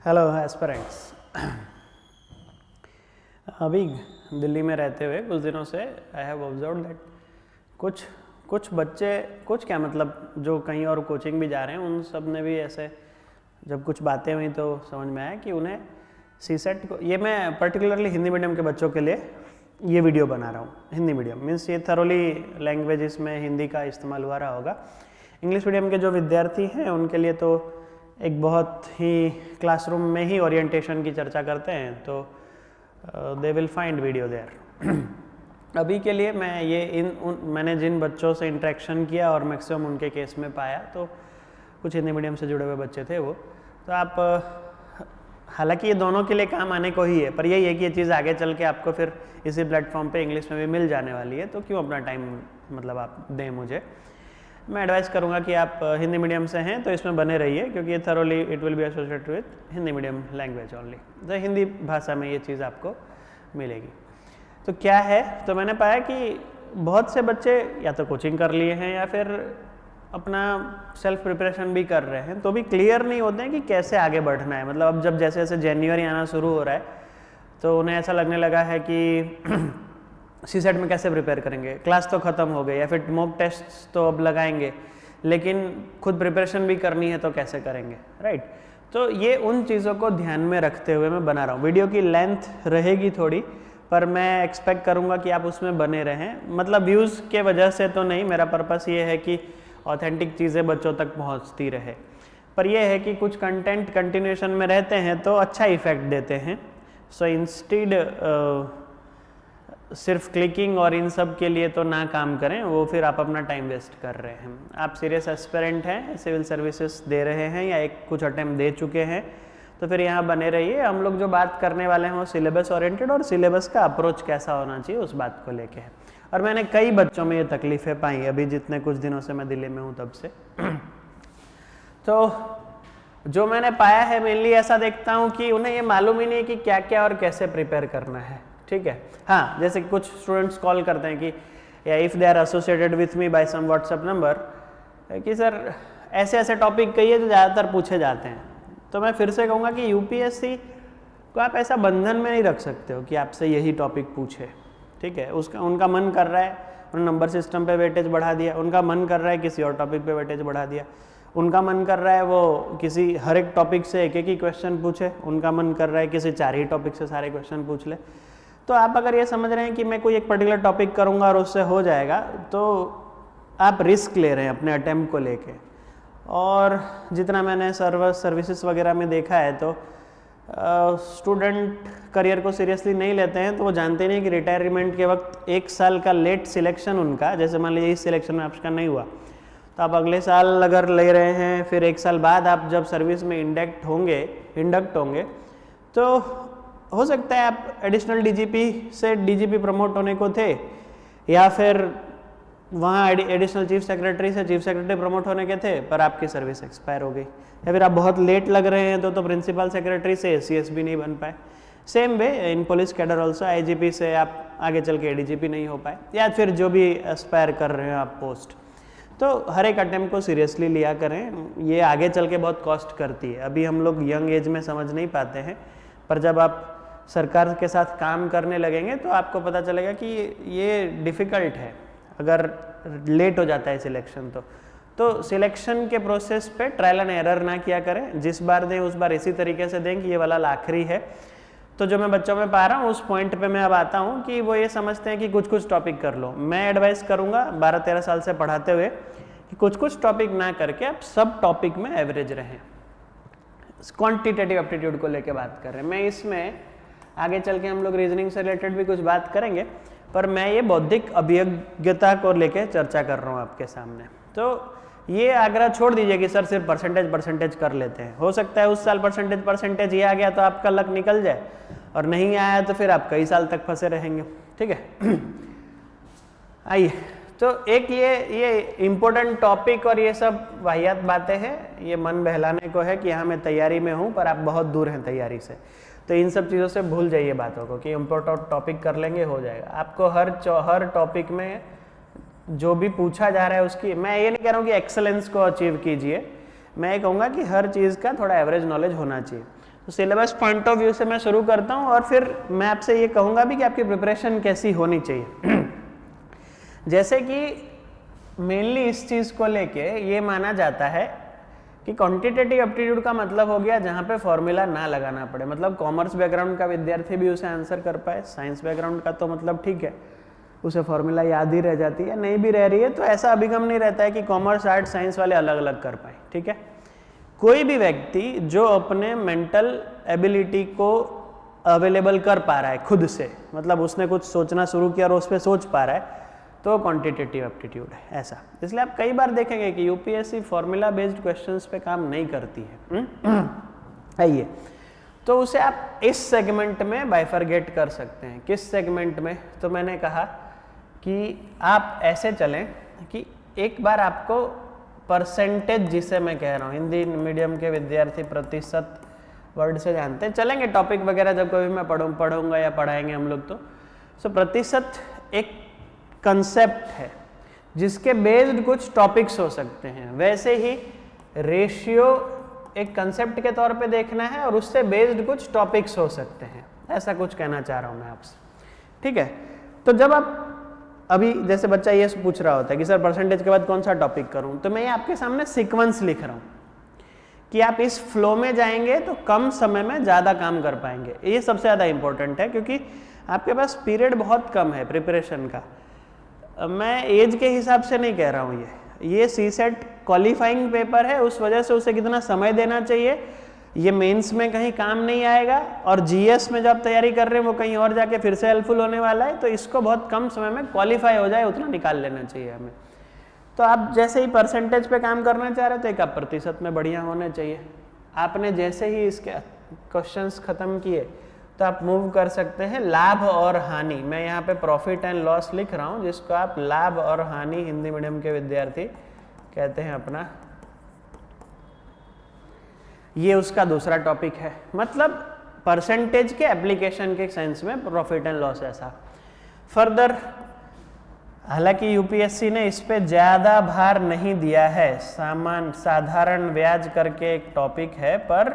Hello aspirants. अभी दिल्ली में रहते हुए कुछ दिनों से आई हैव ऑब्जर्व दैट कुछ बच्चे, कुछ क्या मतलब जो कहीं और कोचिंग भी जा रहे हैं, उन सब ने भी ऐसे जब कुछ बातें हुई तो समझ में आया कि उन्हें सीसेट को, ये मैं पर्टिकुलरली हिंदी मीडियम के बच्चों के लिए ये वीडियो बना रहा हूँ। हिंदी मीडियम मीन्स ये थरोली लैंग्वेजेस में हिंदी का इस्तेमाल हुआ रहा होगा। इंग्लिश मीडियम के जो विद्यार्थी हैं उनके लिए तो एक बहुत ही क्लासरूम में ही ओरिएंटेशन की चर्चा करते हैं, तो they will find video there. अभी के लिए मैं ये मैंने जिन बच्चों से इंटरेक्शन किया और मैक्सिमम उनके केस में पाया, तो कुछ हिंदी मीडियम से जुड़े हुए बच्चे थे वो। तो आप हालांकि ये दोनों के लिए काम आने को ही है, पर यही है कि ये चीज़ आगे चल के आपको फिर इसी प्लेटफॉर्म पे इंग्लिश में भी मिल जाने वाली है, तो क्यों अपना टाइम मतलब आप दें मुझे। मैं एडवाइस करूंगा कि आप हिंदी मीडियम से हैं तो इसमें बने रहिए, क्योंकि ये thoroughly it will be associated with Hindi medium language only. तो हिंदी भाषा में ये चीज़ आपको मिलेगी। तो क्या है, तो मैंने पाया कि बहुत से बच्चे या तो कोचिंग कर लिए हैं या फिर अपना सेल्फ प्रिपरेशन भी कर रहे हैं, तो भी क्लियर नहीं होते हैं कि कैसे आगे बढ़ना है। मतलब अब जब जैसे जैसे जनवरी आना शुरू हो रहा है तो उन्हें ऐसा लगने लगा है कि सीसेट में कैसे प्रिपेयर करेंगे, क्लास तो ख़त्म हो गई, या फिर मॉक टेस्ट तो अब लगाएंगे, लेकिन खुद प्रिपरेशन भी करनी है तो कैसे करेंगे, राइट। तो ये उन चीज़ों को ध्यान में रखते हुए मैं बना रहा हूँ। वीडियो की लेंथ रहेगी थोड़ी, पर मैं एक्सपेक्ट करूँगा कि आप उसमें बने रहें। मतलब व्यूज़ के वजह से तो नहीं, मेरा पर्पस ये है कि ऑथेंटिक चीज़ें बच्चों तक पहुँचती रहे। पर यह है कि कुछ कंटेंट कंटिन्यूएशन में रहते हैं तो अच्छा इफेक्ट देते हैं। सो इंस्टीड सिर्फ क्लिकिंग और इन सब के लिए तो ना काम करें, वो फिर आप अपना टाइम वेस्ट कर रहे हैं। आप सीरियस एस्पिरेंट हैं, सिविल सर्विसेज दे रहे हैं या कुछ अटेम्प्ट दे चुके हैं, तो फिर यहाँ बने रहिए। हम लोग जो बात करने वाले हैं वो सिलेबस ओरिएंटेड और सिलेबस का अप्रोच कैसा होना चाहिए उस बात को लेके है। और मैंने कई बच्चों में ये तकलीफ़ें पाई अभी जितने कुछ दिनों से मैं दिल्ली में हूँ तब से। तो जो मैंने पाया है मेनली ऐसा देखता हूँ कि उन्हें ये मालूम ही नहीं कि क्या क्या और कैसे प्रिपेयर करना है, ठीक है। हाँ, जैसे कुछ स्टूडेंट्स कॉल करते हैं कि या if they are associated with me by some WhatsApp number कि सर ऐसे ऐसे टॉपिक कहिए जो ज़्यादातर पूछे जाते हैं। तो मैं फिर से कहूँगा कि यूपीएससी को आप ऐसा बंधन में नहीं रख सकते हो कि आपसे यही टॉपिक पूछे, ठीक है। उसका उनका मन कर रहा है, उन्होंने नंबर सिस्टम पे वेटेज बढ़ा दिया, उनका मन कर रहा है किसी और टॉपिक पे वेटेज बढ़ा दिया, उनका मन कर रहा है वो किसी हर एक टॉपिक से एक एक ही क्वेश्चन पूछे, उनका मन कर रहा है किसी 4 ही टॉपिक से सारे क्वेश्चन पूछ ले। तो आप अगर ये समझ रहे हैं कि मैं कोई एक पर्टिकुलर टॉपिक करूँगा और उससे हो जाएगा, तो आप रिस्क ले रहे हैं अपने अटेम्प्ट को लेके। और जितना मैंने सर्विसेज वगैरह में देखा है तो स्टूडेंट करियर को सीरियसली नहीं लेते हैं, तो वो जानते नहीं कि रिटायरमेंट के वक्त 1 साल का लेट सिलेक्शन उनका, जैसे मान लीजिए इस सिलेक्शन में आपका नहीं हुआ तो आप अगले साल अगर ले रहे हैं, फिर 1 साल बाद आप जब सर्विस में इंडक्ट होंगे तो हो सकता है आप एडिशनल डीजीपी से डीजीपी प्रमोट होने को थे, या फिर वहाँ एडिशनल चीफ सेक्रेटरी से चीफ सेक्रेटरी प्रमोट होने के थे पर आपकी सर्विस एक्सपायर हो गई, या फिर आप बहुत लेट लग रहे हैं तो प्रिंसिपल सेक्रेटरी से एसीएस भी नहीं बन पाए। सेम वे इन पुलिस कैडर ऑल्सो, आईजीपी से आप आगे चल के एडीजीपी नहीं हो पाए, या फिर जो भी एस्पायर कर रहे हैं आप पोस्ट। तो हर एक अटेम्प्ट को सीरियसली लिया करें, ये आगे चल के बहुत कॉस्ट करती है। अभी हम लोग यंग एज में समझ नहीं पाते हैं, पर जब आप सरकार के साथ काम करने लगेंगे तो आपको पता चलेगा कि ये डिफ़िकल्ट है अगर लेट हो जाता है सिलेक्शन। तो सिलेक्शन के प्रोसेस पे ट्रायल एंड एरर ना किया करें, जिस बार दें उस बार इसी तरीके से दें कि ये वाला आखिरी है। तो जो मैं बच्चों में पा रहा हूँ उस पॉइंट पे मैं अब आता हूँ कि वो ये समझते हैं कि कुछ कुछ टॉपिक कर लो। मैं एडवाइस करूँगा 12-13 साल से पढ़ाते हुए कि कुछ कुछ टॉपिक ना करके आप सब टॉपिक में एवरेज रहें। क्वान्टिटेटिव एप्टीट्यूड को लेके बात कर रहे हैं। मैं इसमें आगे चल के हम लोग रीजनिंग से रिलेटेड भी कुछ बात करेंगे, पर मैं ये बौद्धिक अभिज्ञता को लेके चर्चा कर रहा हूँ आपके सामने। तो ये आग्रह छोड़ दीजिए कि सर सिर्फ परसेंटेज कर लेते हैं। हो सकता है उस साल परसेंटेज ये आ गया तो आपका लक निकल जाए, और नहीं आया तो फिर आप कई साल तक फंसे रहेंगे, ठीक है। आइए, तो एक ये इम्पोर्टेंट टॉपिक और ये सब वाहियात बातें हैं, ये मन बहलाने को है कि हाँ मैं तैयारी में हूँ, पर आप बहुत दूर हैं तैयारी से। तो इन सब चीज़ों से भूल जाइए बातों को कि इम्पोर्टेंट टॉपिक कर लेंगे हो जाएगा। आपको हर टॉपिक में जो भी पूछा जा रहा है उसकी, मैं ये नहीं कह रहा हूँ कि एक्सेलेंस को अचीव कीजिए, मैं ये कहूँगा कि हर चीज़ का थोड़ा एवरेज नॉलेज होना चाहिए। तो सिलेबस पॉइंट ऑफ व्यू से मैं शुरू करता हूँ और फिर मैं आपसे ये कहूँगा भी कि आपकी प्रिपरेशन कैसी होनी चाहिए। जैसे कि मेनली इस चीज़ को लेके ये माना जाता है कि क्वांटिटेटिव एप्टीट्यूड का मतलब हो गया जहाँ पे फॉर्मूला ना लगाना पड़े, मतलब कॉमर्स बैकग्राउंड का विद्यार्थी भी उसे आंसर कर पाए, साइंस बैकग्राउंड का तो मतलब ठीक है उसे फॉर्मूला याद ही रह जाती है, नहीं भी रह रही है तो ऐसा अभिगम नहीं रहता है कि कॉमर्स आर्ट साइंस वाले अलग अलग कर पाए, ठीक है। कोई भी व्यक्ति जो अपने मेंटल एबिलिटी को अवेलेबल कर पा रहा है खुद से, मतलब उसने कुछ सोचना शुरू किया और उस पर सोच पा रहा है, तो क्वांटिटेटिव एप्टीट्यूड है ऐसा। इसलिए आप कई बार देखेंगे कि यूपीएससी फॉर्मूला बेस्ड क्वेश्चंस पे काम नहीं करती है ये, तो उसे आप इस सेगमेंट में बाइफरगेट कर सकते हैं। किस सेगमेंट में? तो मैंने कहा कि आप ऐसे चलें कि एक बार आपको परसेंटेज, जिसे मैं कह रहा हूँ, हिंदी मीडियम के विद्यार्थी प्रतिशत वर्ड से जानते हैं, चलेंगे टॉपिक वगैरह जब कभी मैं पढ़ूंगा या पढ़ाएंगे हम लोग तो। सो प्रतिशत एक कंसेप्ट है जिसके बेस्ड कुछ टॉपिक्स हो सकते हैं, वैसे ही रेशियो एक कंसेप्ट के तौर पे देखना है और उससे बेस्ड कुछ टॉपिक्स हो सकते हैं, ऐसा कुछ कहना चाह रहा हूँ मैं आपसे, ठीक है। तो जब आप अभी जैसे बच्चा ये पूछ रहा होता है कि सर परसेंटेज के बाद कौन सा टॉपिक करूँ, तो मैं ये आपके सामने सीक्वेंस लिख रहा हूँ कि आप इस फ्लो में जाएंगे तो कम समय में ज़्यादा काम कर पाएंगे। ये सबसे ज़्यादा इंपॉर्टेंट है क्योंकि आपके पास पीरियड बहुत कम है प्रिपरेशन का। मैं एज के हिसाब से नहीं कह रहा हूँ, ये सीसेट क्वालिफाइंग पेपर है, उस वजह से उसे कितना समय देना चाहिए ये मेंस में कहीं काम नहीं आएगा, और जीएस में जो आप तैयारी कर रहे हैं वो कहीं और जाके फिर से हेल्पफुल होने वाला है, तो इसको बहुत कम समय में क्वालिफाई हो जाए उतना निकाल लेना चाहिए हमें। तो आप जैसे ही परसेंटेज पे काम करना चाह रहे हो तो एक आप प्रतिशत में बढ़िया होने चाहिए। आपने जैसे ही इसके क्वेश्चंस खत्म किए तो आप मूव कर सकते हैं लाभ और हानि। मैं यहाँ पे प्रॉफिट एंड लॉस लिख रहा हूँ, जिसको आप लाभ और हानि हिंदी मीडियम के विद्यार्थी कहते हैं अपना, ये उसका दूसरा टॉपिक है। मतलब परसेंटेज के एप्लीकेशन के सेंस में प्रॉफिट एंड लॉस ऐसा। फर्दर हालांकि यूपीएससी ने इस पे ज़्यादा भार नहीं दिया है, साधारण ब्याज करके एक टॉपिक है, पर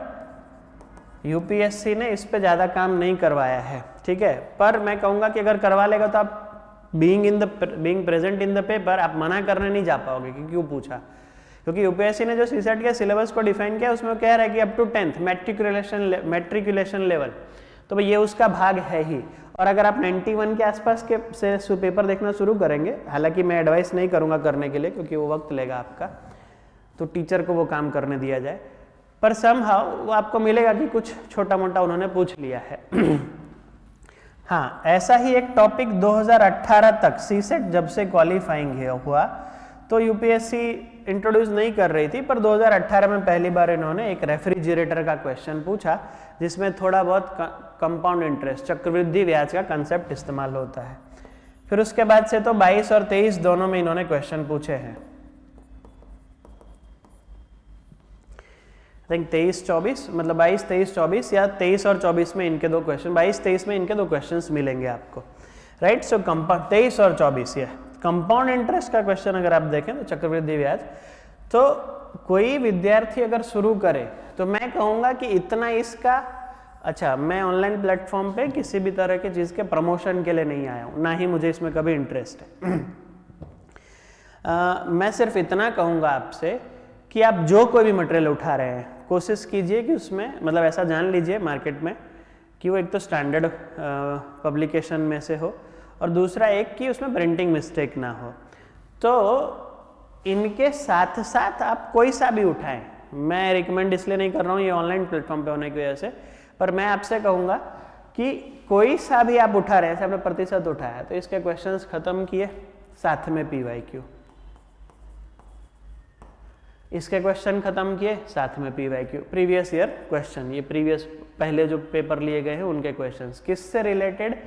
यूपीएससी ने इस पे ज़्यादा काम नहीं करवाया है, ठीक है। पर मैं कहूँगा कि अगर करवा लेगा तो आप being present in the paper आप मना करने नहीं जा पाओगे कि क्यों पूछा, क्योंकि यूपीएससी ने जो सीसेट के सिलेबस को डिफाइन किया उसमें कह रहा है कि up to 10th matriculation level, तो भाई ये उसका भाग है ही। और अगर आप 91 के आसपास के से पेपर देखना शुरू करेंगे, हालांकि मैं एडवाइस नहीं करूंगा करने के लिए क्योंकि वो वक्त लेगा आपका, तो टीचर को वो काम करने दिया जाए, पर समहाउ वो आपको मिलेगा कि कुछ छोटा मोटा उन्होंने पूछ लिया है। हाँ, ऐसा ही एक टॉपिक 2018 तक सीसेट जब से क्वालिफाइंग हुआ तो यूपीएससी इंट्रोड्यूस नहीं कर रही थी, पर 2018 में पहली बार इन्होंने एक रेफ्रिजरेटर का क्वेश्चन पूछा जिसमें थोड़ा बहुत कंपाउंड इंटरेस्ट, चक्रवृद्धि ब्याज का कंसेप्ट इस्तेमाल होता है। फिर उसके बाद से तो 22 और 23 दोनों में इन्होंने क्वेश्चन पूछे हैं। आई थिंक 23-24, मतलब 22-23-24 या 23 और 24 में इनके दो क्वेश्चन, 22-23 में इनके दो क्वेश्चंस मिलेंगे आपको, राइट। सो 23 और 24 ये कंपाउंड इंटरेस्ट का क्वेश्चन अगर आप देखें तो चक्रवृद्धि ब्याज, तो कोई विद्यार्थी अगर शुरू करे तो मैं कहूँगा कि इतना इसका, अच्छा मैं ऑनलाइन प्लेटफॉर्म पे किसी भी तरह की चीज़ के प्रमोशन के लिए नहीं आया हूँ, ना ही मुझे इसमें कभी इंटरेस्ट है। मैं सिर्फ इतना कहूँगा आपसे कि आप जो कोई भी मटेरियल उठा रहे हैं कोशिश कीजिए कि उसमें, मतलब ऐसा जान लीजिए मार्केट में कि वो एक तो स्टैंडर्ड पब्लिकेशन में से हो और दूसरा एक कि उसमें प्रिंटिंग मिस्टेक ना हो। तो इनके साथ साथ आप कोई सा भी उठाएं, मैं रिकमेंड इसलिए नहीं कर रहा हूँ ये ऑनलाइन प्लेटफॉर्म पे होने की वजह से, पर मैं आपसे कहूँगा कि कोई सा भी आप उठा रहे हैं, जैसे आपने प्रतिशत उठाया तो इसके क्वेश्चंस खत्म किए, साथ में पीवाईक्यू, इसके क्वेश्चन खत्म किए, साथ में पीवाईक्यू, प्रीवियस ईयर क्वेश्चन, ये प्रीवियस पहले जो पेपर लिए गए हैं उनके क्वेश्चंस किससे रिलेटेड।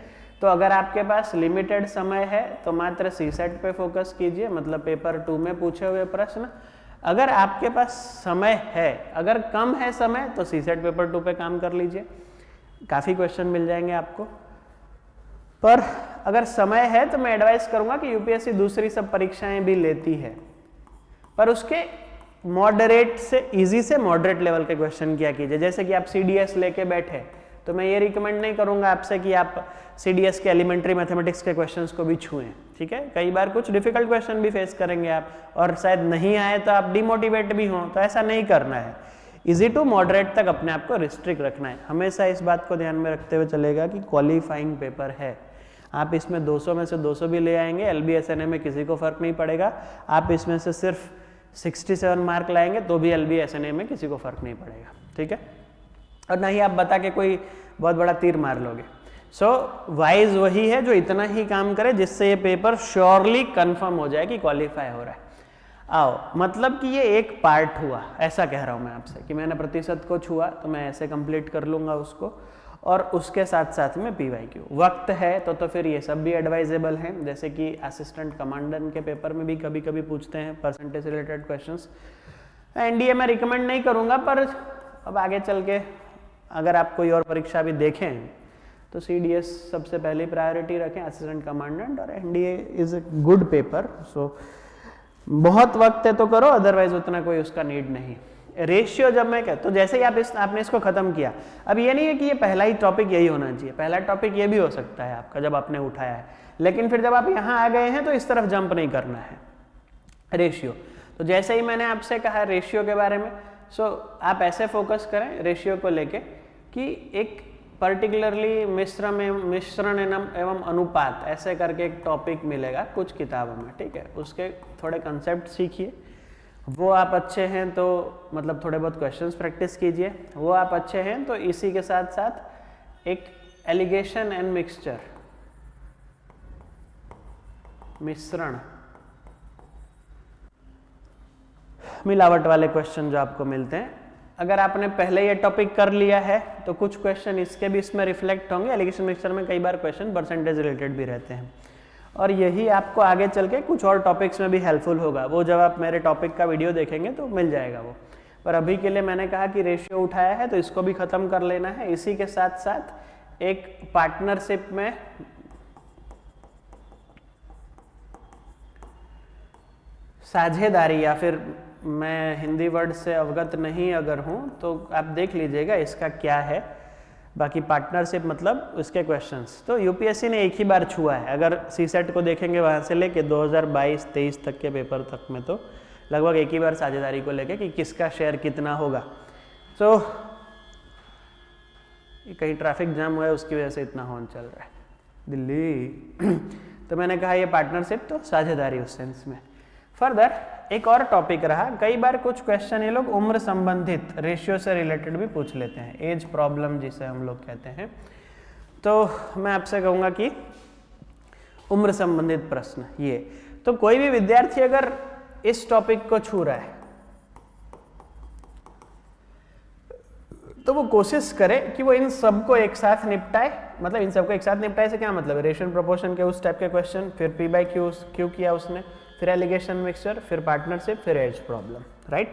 तो अगर आपके पास लिमिटेड समय है तो मात्र सीसेट पे फोकस कीजिए, मतलब पेपर 2 में पूछे हुए प्रश्न। अगर आपके पास समय है, अगर कम है समय, तो सीसेट पेपर 2 पे काम कर लीजिए, काफ़ी क्वेश्चन मिल जाएंगे आपको। पर अगर समय है तो मैं एडवाइस करूंगा कि यूपीएससी दूसरी सब परीक्षाएं भी लेती है, पर उसके मॉडरेट से इजी से मॉडरेट लेवल के क्वेश्चन किया कीजिए। जैसे कि आप CDS लेके बैठे तो मैं ये रिकमेंड नहीं करूंगा आपसे कि आप CDS के एलिमेंट्री मैथमेटिक्स के क्वेश्चंस को भी छुएं, ठीक है। कई बार कुछ डिफिकल्ट क्वेश्चन भी फेस करेंगे आप, और शायद नहीं आए तो आप डिमोटिवेट भी हों, तो ऐसा नहीं करना है। इजी टू मॉडरेट तक अपने आप को रिस्ट्रिक्ट रखना है। हमेशा इस बात को ध्यान में रखते हुए चलेगा कि क्वालिफाइंग पेपर है, आप इसमें 200 में से 200 भी ले आएंगे, LB SNA में किसी को फर्क नहीं पड़ेगा। आप इसमें से सिर्फ 67 मार्क लाएंगे तो भी LB SNA में किसी को फर्क नहीं पड़ेगा, ठीक है। और ना ही आप बता के कोई बहुत बड़ा तीर मार लोगे। सो वाइज वही है जो इतना ही काम करे जिससे ये पेपर श्योरली कंफर्म हो जाए कि क्वालिफाई हो रहा है। आओ, मतलब कि ये एक पार्ट हुआ, ऐसा कह रहा हूँ मैं आपसे कि मैंने प्रतिशत को छुआ तो मैं ऐसे कंप्लीट कर लूँगा उसको, और उसके साथ साथ में PYQ वक्त है तो फिर ये सब भी एडवाइजेबल हैं। जैसे कि असिस्टेंट कमांडेंट के पेपर में भी कभी कभी पूछते हैं परसेंटेज रिलेटेड क्वेश्चंस। NDA में रिकमेंड नहीं करूँगा, पर अब आगे चल के अगर आप कोई और परीक्षा भी देखें तो CDS सबसे पहले प्रायोरिटी रखें, असिस्टेंट कमांडेंट, और NDA is a good paper. So बहुत वक्त है तो करो, अदरवाइज उतना कोई उसका नीड नहीं। रेशियो जब मैं कहता तो जैसे ही आपने इसको खत्म किया, अब ये नहीं है कि ये पहला ही टॉपिक यही होना चाहिए, पहला टॉपिक ये भी हो सकता है आपका जब आपने उठाया है, लेकिन फिर जब आप यहाँ आ गए हैं तो इस तरफ जंप नहीं करना है। रेशियो, तो जैसे ही मैंने आपसे कहा रेशियो के बारे में, सो आप ऐसे फोकस करें रेशियो को लेके कि एक पर्टिकुलरली मिश्रण एवं अनुपात ऐसे करके एक टॉपिक मिलेगा कुछ किताबों में, ठीक है। उसके थोड़े कंसेप्ट सीखिए, वो आप अच्छे हैं तो मतलब थोड़े बहुत क्वेश्चंस प्रैक्टिस कीजिए, वो आप अच्छे हैं तो इसी के साथ साथ एक एलिगेशन एंड मिक्सचर, मिश्रण मिलावट वाले क्वेश्चन जो आपको मिलते हैं, अगर आपने पहले ये टॉपिक कर लिया है तो कुछ क्वेश्चन इसके भी इसमें रिफ्लेक्ट होंगे। एलिगेशन मिक्सचर में कई बार क्वेश्चन परसेंटेज रिलेटेड भी रहते हैं, और यही आपको आगे चल के कुछ और टॉपिक्स में भी हेल्पफुल होगा। वो जब आप मेरे टॉपिक का वीडियो देखेंगे तो मिल जाएगा वो, पर अभी के लिए मैंने कहा कि रेशियो उठाया है तो इसको भी ख़त्म कर लेना है। इसी के साथ साथ एक पार्टनरशिप में साझेदारी, या फिर मैं हिंदी वर्ड से अवगत नहीं अगर हूँ तो आप देख लीजिएगा इसका क्या है। बाकी पार्टनरशिप मतलब उसके क्वेश्चंस तो UPSC ने एक ही बार छुआ है। अगर CSET को देखेंगे वहाँ से लेके 2022-23 तक के पेपर तक में तो लगभग एक ही बार साझेदारी को लेके कि किसका शेयर कितना होगा। तो कहीं ट्रैफिक जाम हुआ है उसकी वजह से इतना हॉर्न चल रहा है दिल्ली। तो मैंने कहा ये पार्टनरशिप तो साझेदारी उस सेंस में। फर्दर एक और टॉपिक रहा, कई बार कुछ क्वेश्चन ये लोग उम्र संबंधित रेशियो से रिलेटेड भी पूछ लेते हैं, एज प्रॉब्लम जिसे हम लोग कहते हैं। तो मैं आपसे कहूँगा कि उम्र संबंधित प्रश्न ये, तो कोई भी विद्यार्थी अगर इस टॉपिक को छू रहा है तो वो कोशिश करे कि वो इन सबको एक साथ निपटाए। मतलब इन सबको एक साथ निपटाए से क्या मतलब है, रेशियो प्रोपोर्शन के उस टाइप के क्वेश्चन, फिर P/Q किया उसने, फिर एलिगेशन मिक्सचर, फिर पार्टनरशिप, फिर एज प्रॉब्लम, राइट।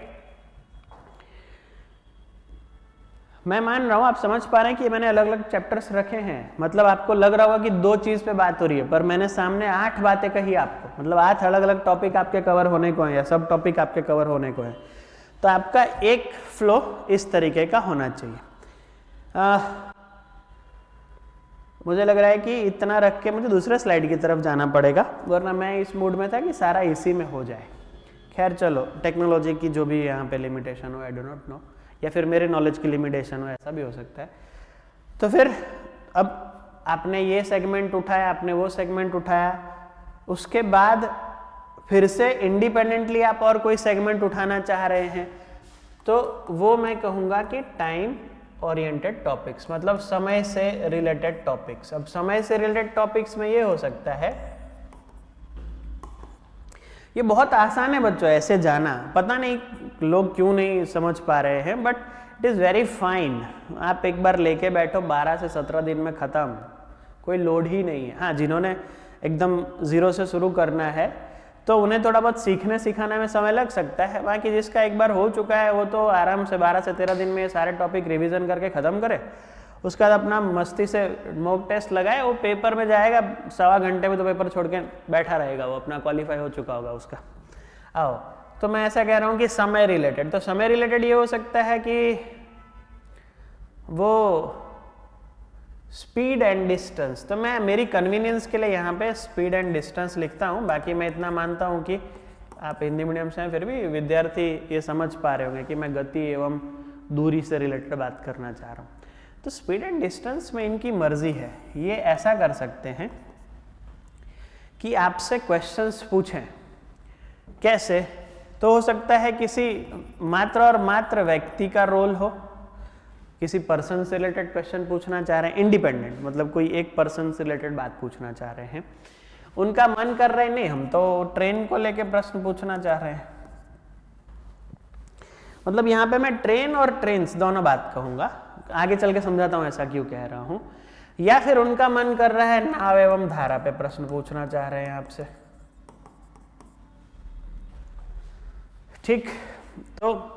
मैं मान रहा हूं आप समझ पा रहे हैं कि मैंने अलग अलग चैप्टर्स रखे हैं। मतलब आपको लग रहा होगा कि 2 चीज पे बात हो रही है, पर मैंने सामने 8 बातें कही आपको। मतलब 8 अलग अलग टॉपिक आपके कवर होने को हैं या सब टॉपिक आपके कवर होने को हैं। तो आपका एक फ्लो इस तरीके का होना चाहिए। मुझे लग रहा है कि इतना रख के मुझे दूसरे स्लाइड की तरफ जाना पड़ेगा, वरना मैं इस मूड में था कि सारा इसी में हो जाए। खैर चलो, टेक्नोलॉजी की जो भी यहाँ पे लिमिटेशन हो, आई डो नॉट नो, या फिर मेरे नॉलेज की लिमिटेशन हो, ऐसा भी हो सकता है। तो फिर अब आपने ये सेगमेंट उठाया, आपने वो सेगमेंट उठाया, उसके बाद फिर से इंडिपेंडेंटली आप और कोई सेगमेंट उठाना चाह रहे हैं तो वो मैं कहूँगा कि टाइम ओरिएंटेड टॉपिक्स, मतलब समय से रिलेटेड टॉपिक्स। अब समय से रिलेटेड टॉपिक्स में ये हो सकता है, ये बहुत आसान है बच्चों ऐसे जाना, पता नहीं लोग क्यों नहीं समझ पा रहे हैं, but it is very fine. आप एक बार लेके बैठो, 12 से 17 दिन में ख़त्म, कोई लोड ही नहीं है। हाँ, जिन्होंने एकदम ज़ीरो से शुरू करना है तो उन्हें थोड़ा बहुत सीखने सिखाने में समय लग सकता है। बाकी जिसका एक बार हो चुका है वो तो आराम से 12 से 13 दिन में ये सारे टॉपिक रिवीजन करके ख़त्म करे, उसके बाद अपना मस्ती से मॉक टेस्ट लगाए, वो पेपर में जाएगा 1.25 घंटे में तो पेपर छोड़ के बैठा रहेगा, वो अपना क्वालिफाई हो चुका होगा उसका। आओ, तो मैं ऐसा कह रहा हूँ कि समय रिलेटेड, तो समय रिलेटेड ये हो सकता है कि वो स्पीड एंड डिस्टेंस, तो मैं मेरी कन्वीनियंस के लिए यहाँ पे स्पीड एंड डिस्टेंस लिखता हूँ। बाकी मैं इतना मानता हूँ कि आप हिंदी मीडियम से हैं, फिर भी विद्यार्थी ये समझ पा रहे होंगे कि मैं गति एवं दूरी से रिलेटेड बात करना चाह रहा हूँ। तो स्पीड एंड डिस्टेंस में इनकी मर्जी है, ये ऐसा कर सकते हैं कि आपसे क्वेश्चंस पूछें। कैसे? तो हो सकता है किसी मात्र और मात्र व्यक्ति का रोल हो, किसी पर्सन से रिलेटेड क्वेश्चन पूछना चाह रहे हैं, इंडिपेंडेंट, मतलब कोई एक पर्सन से रिलेटेड बात पूछना चाह रहे हैं, उनका मन कर रहा है नहीं हम तो ट्रेन को लेके प्रश्न पूछना चाह रहे हैं। मतलब यहाँ पे मैं ट्रेन और ट्रेन्स दोनों बात कहूंगा, आगे चल के समझाता हूँ ऐसा क्यों कह रहा हूँ। या फिर उनका मन कर रहा है नाव एवं धारा पे प्रश्न पूछना चाह रहे हैं आपसे। ठीक, तो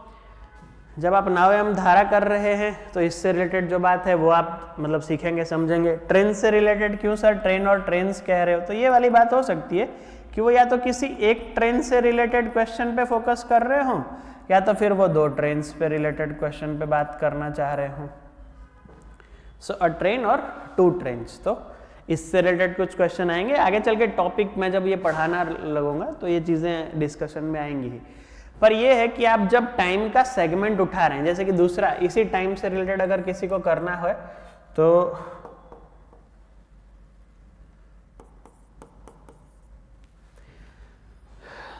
जब आप नाव एवं धारा कर रहे हैं तो इससे रिलेटेड जो बात है वो आप मतलब सीखेंगे, समझेंगे। ट्रेन से रिलेटेड क्यों सर ट्रेन और ट्रेन्स कह रहे हो? तो ये वाली बात हो सकती है कि वो या तो किसी एक ट्रेन से रिलेटेड क्वेश्चन पे फोकस कर रहे हो, या तो फिर वो दो ट्रेन्स पे रिलेटेड क्वेश्चन पे बात करना चाह रहे हो। सो अ ट्रेन और टू ट्रेन्स, तो इससे रिलेटेड कुछ क्वेश्चन आएंगे आगे चल के। टॉपिक में जब ये पढ़ाना लगूंगा तो ये चीज़ें डिस्कशन में आएंगी ही। पर ये है कि आप जब टाइम का सेगमेंट उठा रहे हैं, जैसे कि दूसरा इसी टाइम से रिलेटेड अगर किसी को करना हो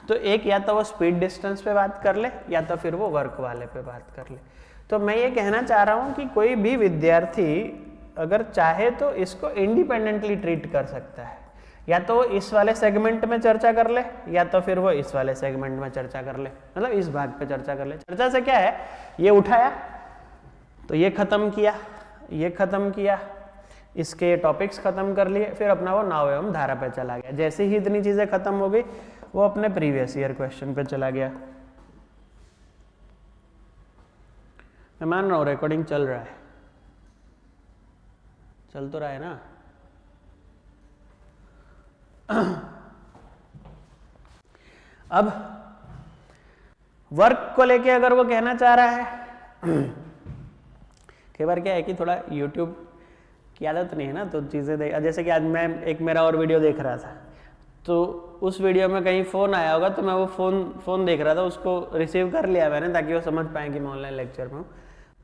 तो एक या तो वो स्पीड डिस्टेंस पे बात कर ले या तो फिर वो वर्क वाले पे बात कर ले। तो मैं ये कहना चाह रहा हूँ कि कोई भी विद्यार्थी अगर चाहे तो इसको इंडिपेंडेंटली ट्रीट कर सकता है, या तो इस वाले सेगमेंट में चर्चा कर ले या तो फिर वो इस वाले सेगमेंट में चर्चा कर ले, मतलब इस भाग पे चर्चा कर ले। चर्चा से क्या है, ये उठाया तो ये खत्म किया, ये खत्म किया, इसके टॉपिक्स खत्म कर लिए, फिर अपना वो नाव एवं धारा पे चला गया। जैसे ही इतनी चीजें खत्म हो गई वो अपने प्रीवियस ईयर क्वेश्चन पे चला गया। मैं मान रहा हूँ रिकॉर्डिंग चल रहा है, चल तो रहा है ना। अब वर्क को लेके अगर वो कहना चाह रहा है, कई बार क्या है कि थोड़ा YouTube की आदत नहीं है ना, तो चीज़ें देख, जैसे कि आज मैं एक मेरा और वीडियो देख रहा था, तो उस वीडियो में कहीं फ़ोन आया होगा तो मैं वो फ़ोन देख रहा था, उसको रिसीव कर लिया मैंने ताकि वो समझ पाए कि मैं ऑनलाइन लेक्चर में हूँ।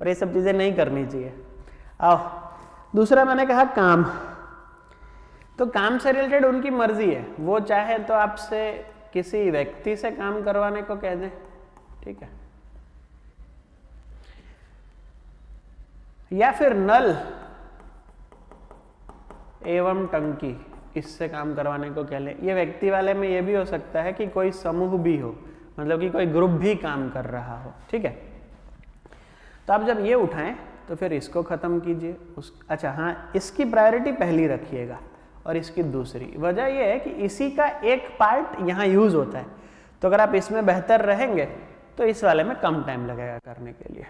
पर ये सब चीज़ें नहीं करनी चाहिए। आओ, दूसरा मैंने कहा काम, तो काम से रिलेटेड उनकी मर्जी है, वो चाहे तो आपसे किसी व्यक्ति से काम करवाने को कह दें, ठीक है, या फिर नल एवं टंकी इससे काम करवाने को कह लें। ये व्यक्ति वाले में ये भी हो सकता है कि कोई समूह भी हो, मतलब कि कोई ग्रुप भी काम कर रहा हो, ठीक है। तो आप जब ये उठाएं तो फिर इसको खत्म कीजिए। अच्छा हाँ, इसकी प्रायोरिटी पहली रखिएगा और इसकी दूसरी। वजह यह है कि इसी का एक पार्ट यहाँ यूज होता है, तो अगर आप इसमें बेहतर रहेंगे तो इस वाले में कम टाइम लगेगा करने के लिए।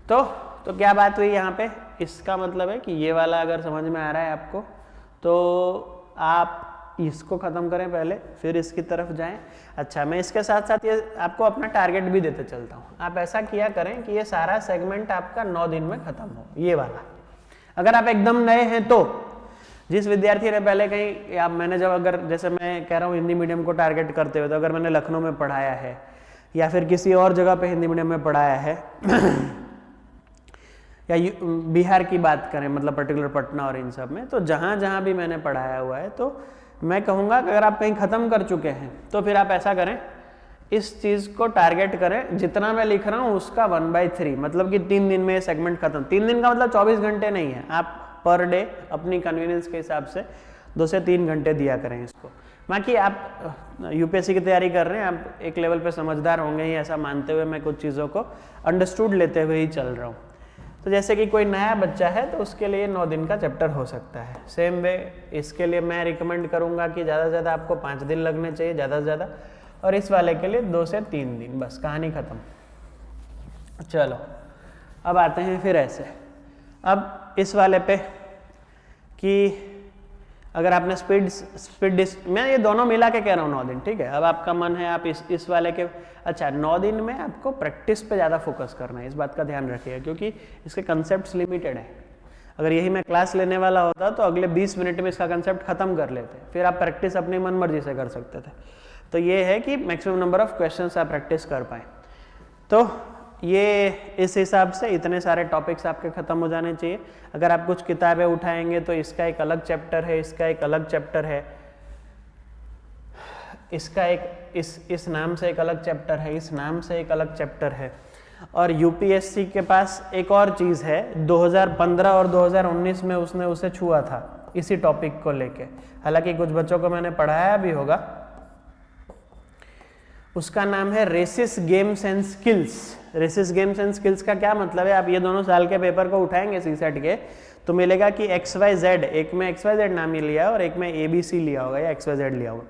तो क्या बात हुई यहाँ पे? इसका मतलब है कि ये वाला अगर समझ में आ रहा है आपको तो आप इसको खत्म करें पहले, फिर इसकी तरफ जाएं। अच्छा, मैं इसके साथ साथ ये आपको अपना टारगेट भी देते चलता हूँ। आप ऐसा किया करें कि ये सारा सेगमेंट आपका 9 दिन में खत्म हो, ये वाला। अगर आप एकदम नए हैं तो जिस विद्यार्थी ने पहले कहीं, या मैंने जब अगर जैसे मैं कह रहा हूँ हिंदी मीडियम को टारगेट करते हुए, तो अगर मैंने लखनऊ में पढ़ाया है या फिर किसी और जगह पे हिंदी मीडियम में पढ़ाया है या बिहार की बात करें, मतलब पर्टिकुलर पटना और इन सब में, तो जहाँ जहाँ भी मैंने पढ़ाया हुआ है, तो मैं कहूँगा कि अगर आप कहीं ख़त्म कर चुके हैं तो फिर आप ऐसा करें, इस चीज़ को टारगेट करें, जितना मैं लिख रहा हूँ उसका 1/3, मतलब कि 3 दिन में ये सेगमेंट खत्म। 3 दिन का मतलब 24 घंटे नहीं है, आप पर डे अपनी कन्वीनियंस के हिसाब से 2 से 3 घंटे दिया करें इसको। बाकी आप यूपीएससी की तैयारी कर रहे हैं, आप एक लेवल पे समझदार होंगे ही, ऐसा मानते हुए मैं कुछ चीज़ों को अंडरस्टूड लेते हुए ही चल रहा हूँ। तो जैसे कि कोई नया बच्चा है तो उसके लिए 9 दिन का चैप्टर हो सकता है। सेम वे इसके लिए मैं रिकमेंड करूँगा कि ज़्यादा से ज़्यादा आपको 5 दिन लगने चाहिए, ज़्यादा से ज़्यादा, और इस वाले के लिए 2 से 3 दिन, बस कहानी ख़त्म। चलो अब आते हैं फिर ऐसे, अब इस वाले पे कि अगर आपने स्पीड मैं ये दोनों मिला के कह रहा हूँ 9 दिन, ठीक है। अब आपका मन है आप इस वाले के, अच्छा 9 दिन में आपको प्रैक्टिस पे ज़्यादा फोकस करना है, इस बात का ध्यान रखिएगा, क्योंकि इसके कंसेप्ट लिमिटेड है। अगर यही मैं क्लास लेने वाला होता तो अगले 20 मिनट में इसका कंसेप्ट खत्म कर लेते, फिर आप प्रैक्टिस अपनी मन मर्जी से कर सकते थे। तो ये है कि मैक्सिमम नंबर ऑफ क्वेश्चंस आप प्रैक्टिस कर पाएँ। तो ये इस हिसाब से इतने सारे टॉपिक्स आपके ख़त्म हो जाने चाहिए। अगर आप कुछ किताबें उठाएंगे तो इसका एक अलग चैप्टर है, इसका एक अलग चैप्टर है, इसका एक इस नाम से एक अलग चैप्टर है, इस नाम से एक अलग चैप्टर है। और यूपीएससी के पास एक और चीज़ है, 2015 और 2019 में उसने उसे छुआ था इसी टॉपिक को लेके, हालांकि कुछ बच्चों को मैंने पढ़ाया भी होगा। उसका नाम है recess games and skills. Recess games and skills का क्या मतलब है, आप ये दोनों साल के पेपर को उठाएंगे सीसेट के तो मिलेगा कि XYZ, एक में XYZ नाम ही लिया और एक में ABC लिया होगा या XYZ लिया होगा।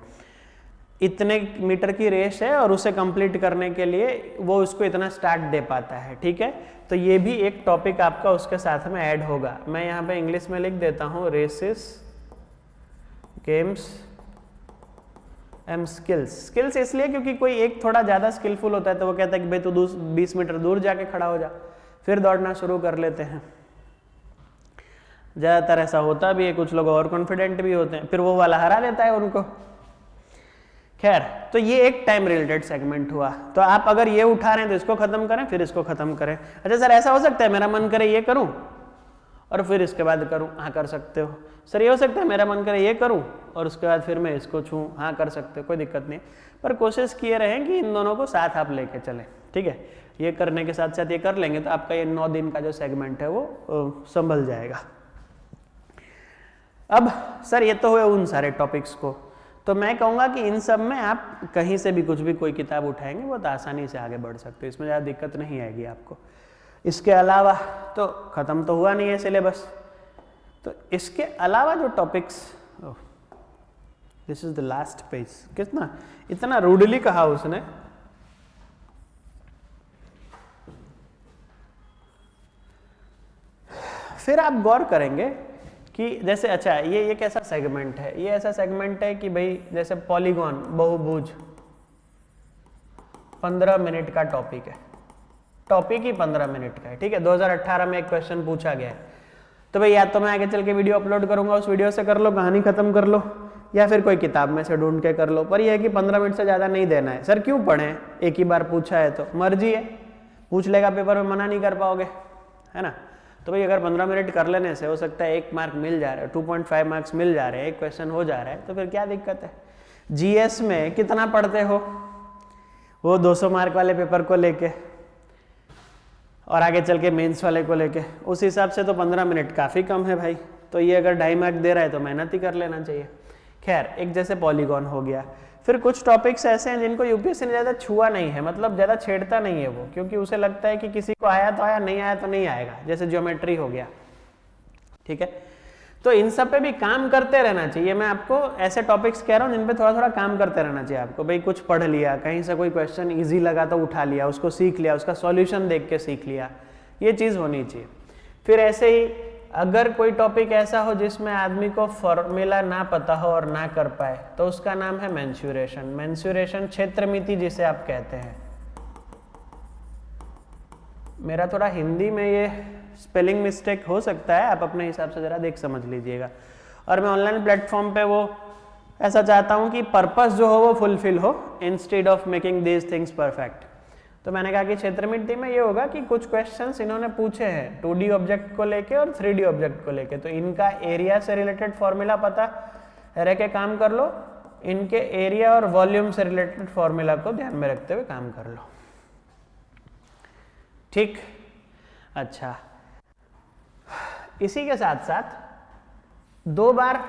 इतने मीटर की रेस है और उसे कंप्लीट करने के लिए वो उसको इतना स्टार्ट दे पाता है, ठीक है। तो ये भी एक टॉपिक आपका उसके साथ में ऐड होगा। मैं यहाँ पे इंग्लिश में लिख देता हूँ रेसिस गेम्स एंड स्किल्स इसलिए क्योंकि कोई एक थोड़ा ज़्यादा स्किलफुल होता है तो वो कहता है कि भाई तू 20 मीटर दूर जाके खड़ा हो जा, फिर दौड़ना शुरू कर लेते हैं। ज़्यादातर ऐसा होता भी है, कुछ लोग और कॉन्फिडेंट भी होते हैं, फिर वो वाला हरा देता है उनको। खैर, तो ये एक टाइम रिलेटेड सेगमेंट हुआ। तो आप अगर ये उठा रहे हैं तो इसको खत्म करें, फिर इसको खत्म करें। अच्छा सर ऐसा हो सकता है मेरा मन करे ये करूं और फिर इसके बाद करूं? हाँ कर सकते हो। सर ये हो सकता है मेरा मन करे ये करूं और उसके बाद फिर मैं इसको छूं? हाँ कर सकते हो, कोई दिक्कत नहीं। पर कोशिश किए रहें कि इन दोनों को साथ आप लेके चलें, ठीक है। ये करने के साथ साथ ये कर लेंगे तो आपका ये 9 दिन का जो सेगमेंट है वो संभल जाएगा। अब सर ये तो हुए उन सारे टॉपिक्स को, तो मैं कहूँगा कि इन सब में आप कहीं से भी कुछ भी कोई किताब उठाएंगे बहुत आसानी से आगे बढ़ सकते हो, इसमें ज़्यादा दिक्कत नहीं आएगी आपको। इसके अलावा तो ख़त्म तो हुआ नहीं है सिलेबस, तो इसके अलावा जो topics, this is the last page, कितना इतना रूडली कहा उसने। फिर आप गौर करेंगे कि जैसे अच्छा ये कैसा सेगमेंट है, ये ऐसा सेगमेंट है कि भाई जैसे पॉलीगॉन बहुभुज 15 मिनट का टॉपिक है, टॉपिक ही 15 मिनट का है, ठीक है। 2018 में एक क्वेश्चन पूछा गया है, तो भाई या तो मैं आगे चल के वीडियो अपलोड करूंगा, उस वीडियो से कर लो, कहानी खत्म कर लो, या फिर कोई किताब में से ढूंढ के कर लो, पर यह है कि 15 मिनट से ज़्यादा नहीं देना है। सर क्यों पढ़ें, एक ही बार पूछा है तो मर्जी है, पूछ लेगा पेपर में, मना नहीं कर पाओगे, है ना। तो भाई अगर 15 मिनट कर लेने से हो सकता है 1 मार्क मिल जा रहा है, 2.5 मार्क्स मिल जा रहे हैं, एक क्वेश्चन हो जा रहा है, तो फिर क्या दिक्कत है। जीएस में कितना पढ़ते हो, वो 200 मार्क वाले पेपर को लेके और आगे चल के मेंस वाले को लेके, उस हिसाब से तो 15 मिनट काफ़ी कम है भाई। तो ये अगर 2.5 मार्क दे रहा है तो मेहनत ही कर लेना चाहिए। खैर, एक जैसे पॉलीगॉन हो गया। फिर कुछ टॉपिक्स ऐसे हैं जिनको यूपीएससी ने ज़्यादा छुआ नहीं है, मतलब ज़्यादा छेड़ता नहीं है वो, क्योंकि उसे लगता है कि किसी को आया तो आया, नहीं आया तो नहीं आएगा, जैसे ज्योमेट्री हो गया, ठीक है। तो इन सब पे भी काम करते रहना चाहिए। मैं आपको ऐसे टॉपिक्स कह रहा हूँ जिन पे थोड़ा थोड़ा काम करते रहना चाहिए आपको। भाई कुछ पढ़ लिया, कहीं से कोई क्वेश्चन ईजी लगा तो उठा लिया, उसको सीख लिया, उसका सॉल्यूशन देख के सीख लिया, ये चीज़ होनी चाहिए। फिर ऐसे ही अगर कोई टॉपिक ऐसा हो जिसमें आदमी को फॉर्मूला ना पता हो और ना कर पाए, तो उसका नाम है मेंसुरेशन। मेंसुरेशन क्षेत्रमिति जिसे आप कहते हैं। मेरा थोड़ा हिंदी में ये स्पेलिंग मिस्टेक हो सकता है, आप अपने हिसाब से ज़रा देख समझ लीजिएगा। और मैं ऑनलाइन प्लेटफॉर्म पे वो ऐसा चाहता हूँ कि पर्पस जो हो वो फुलफिल हो, instead of making these things perfect. तो मैंने कहा कि क्षेत्रमिति में ये होगा कि कुछ क्वेश्चंस इन्होंने पूछे हैं 2D ऑब्जेक्ट को लेके और 3D ऑब्जेक्ट को लेके, तो इनका एरिया से रिलेटेड फॉर्मूला पता रह के काम कर लो, इनके एरिया और वॉल्यूम से रिलेटेड फॉर्मूला को ध्यान में रखते हुए काम कर लो, ठीक। अच्छा, इसी के साथ साथ 2 बार,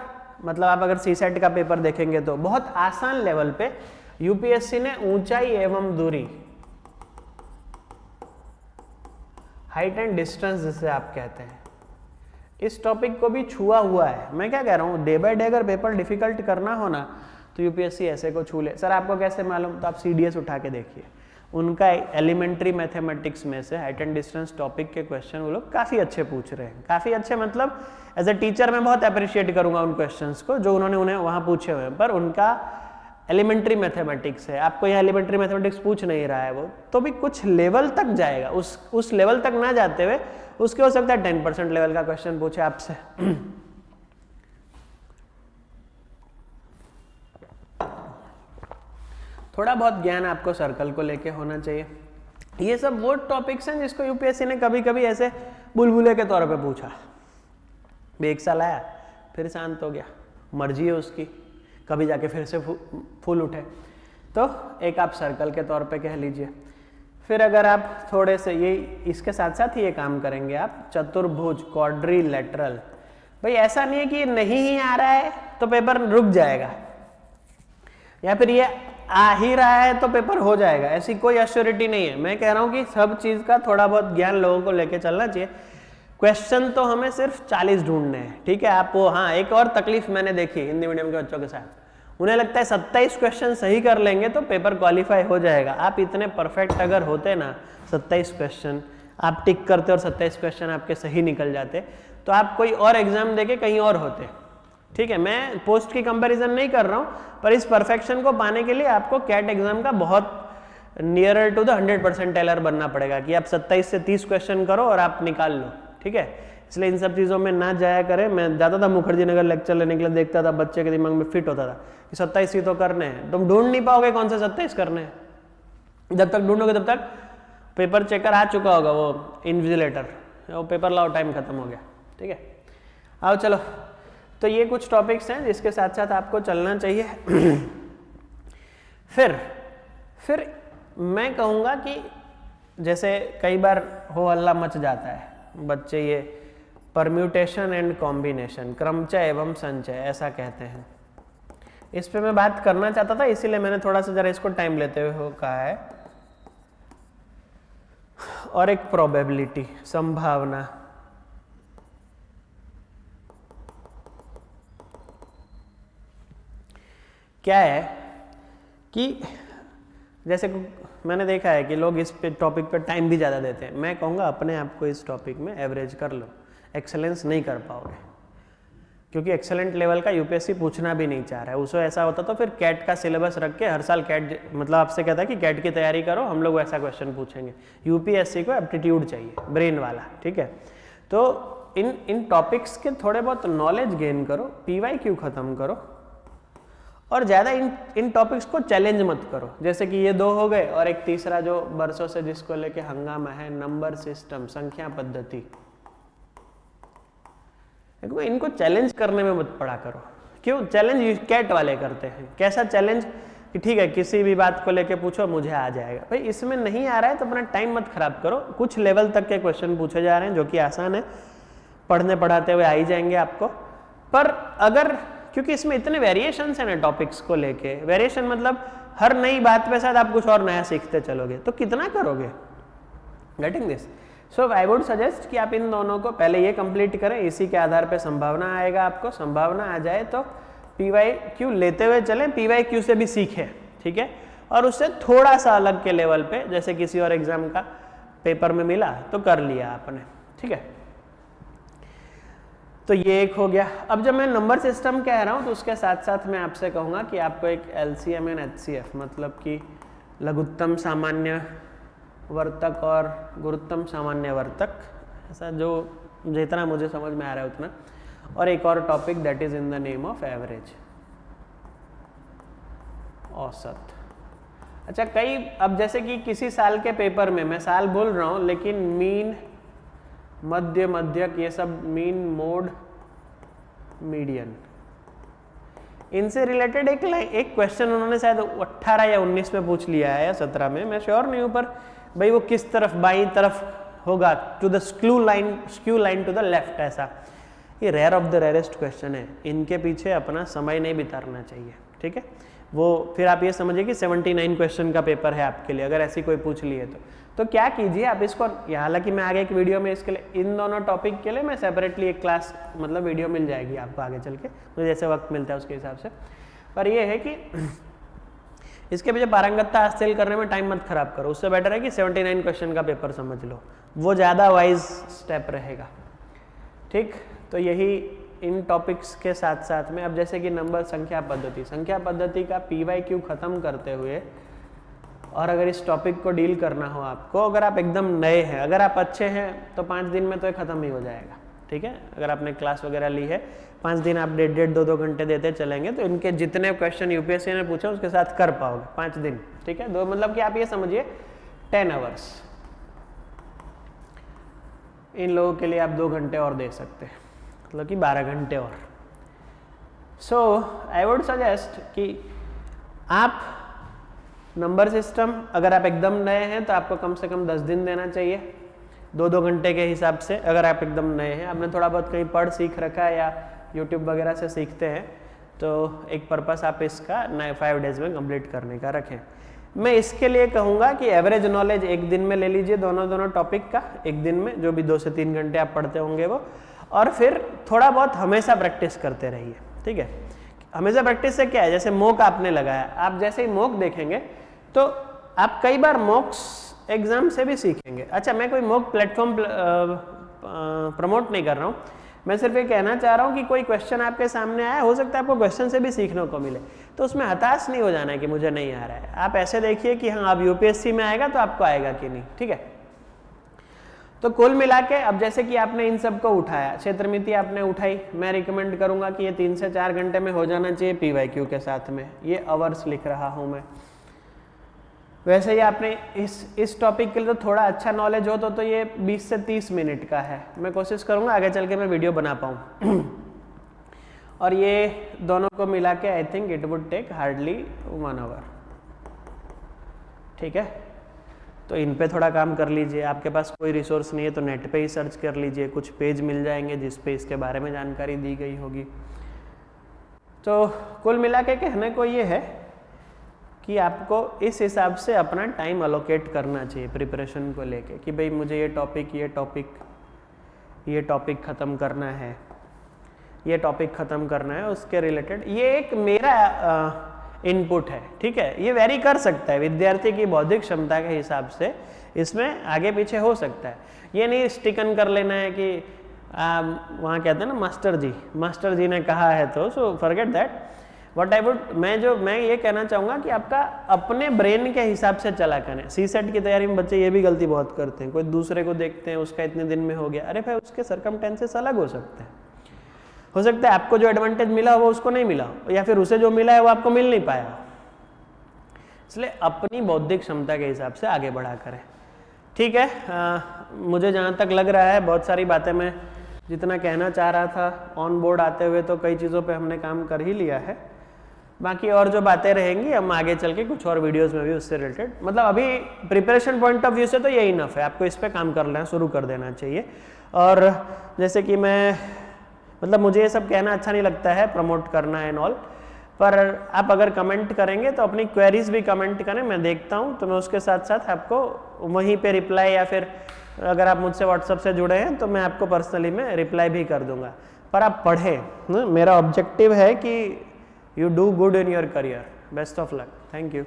मतलब आप अगर सीसेट का पेपर देखेंगे तो बहुत आसान लेवल पे यूपीएससी ने ऊंचाई एवं दूरी, हाइट एंड डिस्टेंस जिसे आप कहते हैं, इस टॉपिक को भी छुआ हुआ है। मैं क्या कह रहा हूँ, डे बाय डे अगर पेपर डिफिकल्ट करना हो ना तो यूपीएससी ऐसे को छू ले। सर आपको कैसे मालूम, तो आप सीडीएस उठा के देखिए, उनका एलिमेंट्री मैथमेटिक्स में से हाइट एंड डिस्टेंस टॉपिक के क्वेश्चन वो लोग काफ़ी अच्छे पूछ रहे हैं। काफ़ी अच्छे मतलब एज ए टीचर मैं बहुत अप्रिशिएट करूंगा उन क्वेश्चंस को जो उन्होंने उन्हें वहाँ पूछे हुए हैं, पर उनका एलिमेंट्री मैथमेटिक्स है, आपको यहाँ एलिमेंट्री मैथमेटिक्स पूछ नहीं रहा है वो, तो भी कुछ लेवल तक जाएगा, उस लेवल तक ना जाते हुए उसके हो सकता है 10% लेवल का क्वेश्चन पूछे आपसे। थोड़ा बहुत ज्ञान आपको सर्कल को लेके होना चाहिए। ये सब वो टॉपिक्स हैं जिसको यूपीएससी ने कभी कभी ऐसे बुलबुले के तौर पे पूछा, एक साल आया फिर शांत हो गया, मर्जी है उसकी, कभी जाके फिर से फूल उठे। तो एक आप सर्कल के तौर पे कह लीजिए। फिर अगर आप थोड़े से ये इसके साथ साथ ही ये काम करेंगे आप चतुर्भुज क्वाड्रिलेटरल, भाई ऐसा नहीं है कि ये नहीं ही आ रहा है तो पेपर रुक जाएगा, या फिर ये आ ही रहा है तो पेपर हो जाएगा, ऐसी कोई एश्योरिटी नहीं है। मैं कह रहा हूँ कि सब चीज़ का थोड़ा बहुत ज्ञान लोगों को लेके चलना चाहिए। क्वेश्चन तो हमें सिर्फ 40 ढूंढने हैं, ठीक है। आपको हाँ एक और तकलीफ मैंने देखी हिंदी मीडियम के बच्चों के साथ, उन्हें लगता है 27 क्वेश्चन सही कर लेंगे तो पेपर क्वालिफाई हो जाएगा। आप इतने परफेक्ट अगर होते ना, 27 क्वेश्चन आप टिक करते और 27 क्वेश्चन आपके सही निकल जाते, तो आप कोई और एग्जाम देके कहीं और होते, ठीक है। मैं पोस्ट की कंपैरिजन नहीं कर रहा हूँ, पर इस परफेक्शन को पाने के लिए आपको कैट एग्जाम का बहुत नियरर टू द 100% टेलर बनना पड़ेगा कि आप 27 से 30 क्वेश्चन करो और आप निकाल लो, ठीक है। इसलिए इन सब चीज़ों में ना जाया करें। मैं जाता था मुखर्जी नगर लेक्चर लेने के लिए, देखता था बच्चे के दिमाग में फिट होता था कि 27 ही तो करने हैं, तुम ढूंढ नहीं पाओगे कौन से 27 करने हैं। जब तक ढूंढोगे तब तक पेपर चेकर आ चुका होगा, वो इन्विजिलेटर, वो पेपर लाओ टाइम खत्म हो गया, ठीक है। आओ चलो, तो ये कुछ टॉपिक्स हैं जिसके साथ साथ आपको चलना चाहिए। फिर मैं कहूँगा कि जैसे कई बार हो हल्ला मच जाता है, बच्चे ये परम्यूटेशन एंड कॉम्बिनेशन, क्रमचय एवं संचय ऐसा कहते हैं, इस पे मैं बात करना चाहता था, इसीलिए मैंने थोड़ा सा जरा इसको टाइम लेते हुए कहा है। और एक प्रोबेबिलिटी, संभावना, क्या है कि जैसे मैंने देखा है कि लोग इस पे टॉपिक पे टाइम भी ज़्यादा देते हैं। मैं कहूँगा अपने आप को इस टॉपिक में एवरेज कर लो, एक्सेलेंस नहीं कर पाओगे, क्योंकि एक्सेलेंट लेवल का यूपीएससी पूछना भी नहीं चाह रहा है। उसको ऐसा होता तो फिर कैट का सिलेबस रख के हर साल कैट, मतलब आपसे कहता है कि कैट की तैयारी करो, हम लोग वैसा क्वेश्चन पूछेंगे। यूपीएससी को एप्टीट्यूड चाहिए, ब्रेन वाला, ठीक है। तो इन टॉपिक्स के थोड़े बहुत नॉलेज गेन करो, PYQ खत्म करो, और ज़्यादा इन टॉपिक्स को चैलेंज मत करो। जैसे कि ये 2 हो गए, और एक तीसरा जो बरसों से जिसको लेके हंगामा है, नंबर सिस्टम, संख्या पद्धति। इनको चैलेंज करने में मत पड़ा करो। क्यों? चैलेंज कैट वाले करते हैं। कैसा चैलेंज कि ठीक है किसी भी बात को लेके पूछो मुझे आ जाएगा। भाई इसमें नहीं आ रहा है तो अपना टाइम मत खराब करो। कुछ लेवल तक के क्वेश्चन पूछे जा रहे हैं जो कि आसान है, पढ़ने पढ़ाते हुए आ ही जाएंगे आपको। पर अगर, क्योंकि इसमें इतने वेरिएशंस हैं ना टॉपिक्स को लेके, वेरिएशन मतलब हर नई बात पे शायद आप कुछ और नया सीखते चलोगे, तो कितना करोगे? Getting this? So I would suggest कि आप इन दोनों को पहले ये कंप्लीट करें, इसी के आधार पे संभावना आएगा आपको। संभावना आ जाए तो PYQ लेते हुए चलें, PYQ से भी सीखें, ठीक है। और उससे थोड़ा सा अलग के लेवल पे, जैसे किसी और एग्जाम का पेपर में मिला तो कर लिया आपने, ठीक है। तो ये एक हो गया। अब जब मैं नंबर सिस्टम कह रहा हूँ तो उसके साथ साथ मैं आपसे कहूँगा कि आपको एक LCM एंड HCF, मतलब कि लघुत्तम सामान्य वर्तक और गुरुत्तम सामान्य वर्तक, ऐसा जो जितना मुझे समझ में आ रहा है उतना, और एक और topic that is in the name of average, औसत। अच्छा, कई, अब जैसे कि किसी साल के पेपर में, मैं साल बोल रहा हूँ लेकिन मीन, मध्य, मध्यक, ये सब, मीन, मोड, मीडियन, इनसे रिलेटेड एक क्वेश्चन उन्होंने शायद 18 या 19 में पूछ लिया है या 17 में, मैं श्योर नहीं हूँ, पर भाई वो किस तरफ, बाईं तरफ होगा, to the skew line to the left, ऐसा। ये rare of the rarest question है, इनके पीछे अपना समय नहीं बिताना चाहिए, ठीक है। वो फिर आप ये समझिए कि 79 क्वेश्चन का पेपर है आपके लिए, अगर ऐसी कोई पूछ ली है तो क्या कीजिए आप इसको, हालांकि मैं आगे एक वीडियो में इसके लिए, इन दोनों टॉपिक के लिए मैं सेपरेटली एक क्लास, मतलब वीडियो मिल जाएगी आपको आगे चल के, मुझे जैसे वक्त मिलता है उसके हिसाब से। पर ये है कि इसके पीछे पारंगतता हासिल करने में टाइम मत खराब करो, उससे बेटर है कि 79 क्वेश्चन का पेपर समझ लो, वो ज़्यादा वाइज स्टेप रहेगा। ठीक, तो यही इन टॉपिक्स के साथ साथ में अब जैसे कि नंबर संख्या पद्धति का PYQ खत्म करते हुए, और अगर इस टॉपिक को डील करना हो आपको, अगर आप एकदम नए हैं, अगर आप अच्छे हैं तो 5 दिन में तो ये खत्म ही हो जाएगा। ठीक है, अगर आपने क्लास वगैरह ली है 5 दिन आप 1.5-2 घंटे देते चलेंगे तो इनके जितने क्वेश्चन यूपीएससी ने पूछे उसके साथ कर पाओगे 5 दिन। ठीक है, दो मतलब कि आप ये समझिए 10 आवर्स, इन लोगों के लिए आप 2 घंटे और दे सकते हैं, मतलब कि 12 घंटे और। सो आई वुड सजेस्ट कि आप नंबर सिस्टम, अगर आप एकदम नए हैं तो आपको कम से कम 10 दिन देना चाहिए 2-2 घंटे के हिसाब से। अगर आप एकदम नए हैं, आपने थोड़ा बहुत कहीं पढ़ सीख रखा है या यूट्यूब वगैरह से सीखते हैं, तो एक पर्पस आप इसका नए 5 डेज में कंप्लीट करने का रखें। मैं इसके लिए कहूँगा कि एवरेज नॉलेज एक दिन में ले लीजिए दोनों टॉपिक का, एक दिन में जो भी 2 से 3 घंटे आप पढ़ते होंगे वो, और फिर थोड़ा बहुत हमेशा प्रैक्टिस करते रहिए। ठीक है, हमेशा प्रैक्टिस से क्या है, जैसे मॉक आपने लगाया, आप जैसे ही मॉक देखेंगे तो आप कई बार मॉक्स एग्जाम से भी सीखेंगे। अच्छा, मैं कोई मॉक प्लेटफॉर्म प्रमोट नहीं कर रहा हूँ, मैं सिर्फ ये कहना चाह रहा हूँ कि कोई क्वेश्चन आपके सामने आया, हो सकता है आपको क्वेश्चन से भी सीखने को मिले, तो उसमें हताश नहीं हो जाना है कि मुझे नहीं आ रहा है। आप ऐसे देखिए कि हाँ, अब यूपीएससी में आएगा तो आपको आएगा कि नहीं। ठीक है, तो कुल मिला के अब जैसे कि आपने इन सबको उठाया, क्षेत्रमिति आपने उठाई, मैं रिकमेंड करूंगा कि ये 3 से 4 घंटे में हो जाना चाहिए PYQ के साथ में, ये आवर्स लिख रहा हूँ मैं। वैसे ही आपने इस टॉपिक के लिए तो थोड़ा अच्छा नॉलेज हो तो ये 20 से 30 मिनट का है, मैं कोशिश करूंगा आगे चल के मैं वीडियो बना पाऊँ। और ये दोनों को मिला के I think it would take hardly 1 hour. ठीक है, तो इन पे थोड़ा काम कर लीजिए। आपके पास कोई रिसोर्स नहीं है तो नेट पे ही सर्च कर लीजिए, कुछ पेज मिल जाएंगे जिस पे इसके बारे में जानकारी दी गई होगी। तो कुल मिला के कहने को ये है कि आपको इस हिसाब से अपना टाइम अलोकेट करना चाहिए प्रिपरेशन को लेके, कि भाई मुझे ये टॉपिक ख़त्म करना है, ये टॉपिक ख़त्म करना है, उसके रिलेटेड ये एक मेरा इनपुट है। ठीक है, ये वेरी कर सकता है विद्यार्थी की बौद्धिक क्षमता के हिसाब से, इसमें आगे पीछे हो सकता है। ये नहीं स्टिकन कर लेना है कि वहाँ कहते हैं ना मास्टर जी ने कहा है तो so forget that. What I would, मैं ये कहना चाहूँगा कि आपका अपने ब्रेन के हिसाब से चला करें। CSET की तैयारी में बच्चे ये भी गलती बहुत करते हैं, कोई दूसरे को देखते हैं उसका इतने दिन में हो गया, अरे भाई उसके सर्कमटेंसेस अलग हो सकते हैं, हो सकता है आपको जो एडवांटेज मिला वो उसको नहीं मिला, या फिर उसे जो मिला है वो आपको मिल नहीं पाया। इसलिए अपनी बौद्धिक क्षमता के हिसाब से आगे बढ़ा करें। ठीक है, मुझे जहाँ तक लग रहा है बहुत सारी बातें मैं जितना कहना चाह रहा था ऑन बोर्ड आते हुए तो कई चीज़ों पे हमने काम कर ही लिया है। बाकी और जो बातें रहेंगी हम आगे चल के कुछ और वीडियोस में भी उससे रिलेटेड, मतलब अभी प्रिपरेशन पॉइंट ऑफ व्यू से तो ये इनफ है, आपको इस पे काम कर लेना शुरू कर देना चाहिए। और जैसे कि मैं मतलब मुझे ये सब कहना अच्छा नहीं लगता है प्रमोट करना एंड ऑल, पर आप अगर कमेंट करेंगे तो अपनी क्वेरीज भी कमेंट करें, मैं देखता हूँ, तो मैं उसके साथ साथ आपको वहीं पे रिप्लाई, या फिर अगर आप मुझसे व्हाट्सएप से जुड़े हैं तो मैं आपको पर्सनली में रिप्लाई भी कर दूंगा। पर आप पढ़ें, मेरा ऑब्जेक्टिव है कि you do good in your career. Best of luck, thank you.